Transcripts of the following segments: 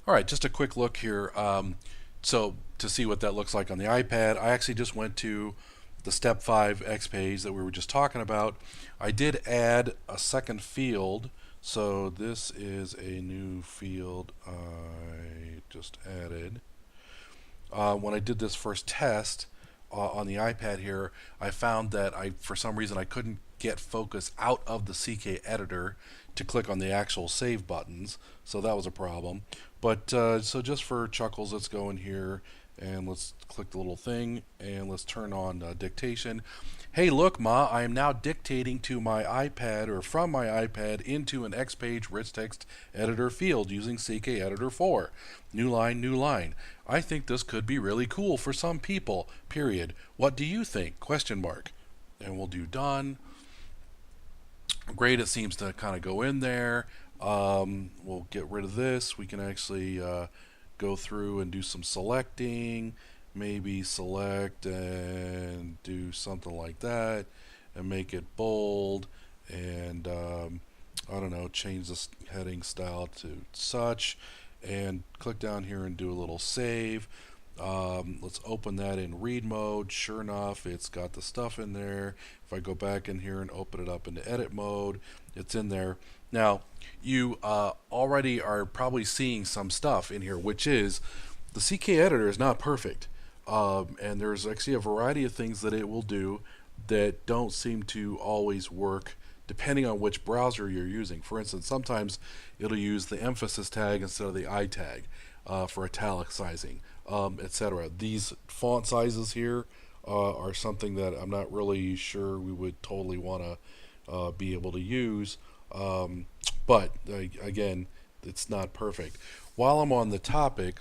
All right, just a quick look here. So to see what that looks like on the iPad, I actually just went to the Step 5 XPage that we were just talking about. I did add a second field, so this is a new field I just added. When I did this first test on the iPad here, I found that for some reason I couldn't get focus out of the CKEditor to click on the actual save buttons, so that was a problem. But so just for chuckles, let's go in here and let's click the little thing and let's turn on dictation. Hey, look, Ma, I am now dictating to my iPad or from my iPad into an XPage rich text editor field using CKEditor 4. New line, new line. I think this could be really cool for some people, period. What do you think? Question mark. And we'll do done. Great, it seems to kind of go in there. We'll get rid of this. We can actually go through and do some selecting. Maybe select and do something like that and make it bold. And I don't know, change this heading style to such. And click down here and do a little save. Let's open that in read mode. Sure enough, it's got the stuff in there. If I go back in here and open it up into edit mode, it's in there. Now, you already are probably seeing some stuff in here, which is the CKEditor is not perfect. And there's actually a variety of things that it will do that don't seem to always work depending on which browser you're using. For instance, sometimes it'll use the emphasis tag instead of the I tag for italicizing, etc. These font sizes here are something that I'm not really sure we would totally want to be able to use. But again, it's not perfect. While I'm on the topic,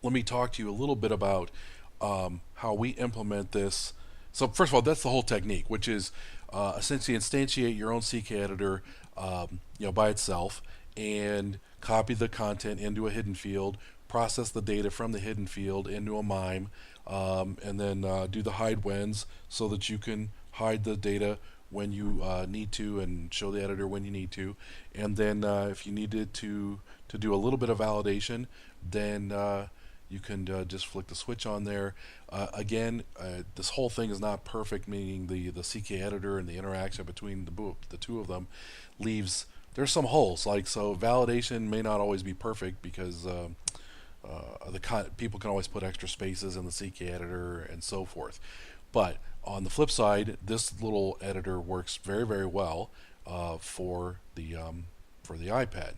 let me talk to you a little bit about how we implement this. So first of all, that's the whole technique, which is essentially instantiate your own CKEditor, by itself, and copy the content into a hidden field, process the data from the hidden field into a MIME, and then do the hide whens so that you can hide the data when you need to and show the editor when you need to. And then if you needed to do a little bit of validation, then you can just flick the switch on there. Again, this whole thing is not perfect, meaning the CKEditor and the interaction between the two of them there's some holes. Like, so validation may not always be perfect because people can always put extra spaces in the CKEditor and so forth. But on the flip side, this little editor works very, very well for the iPad.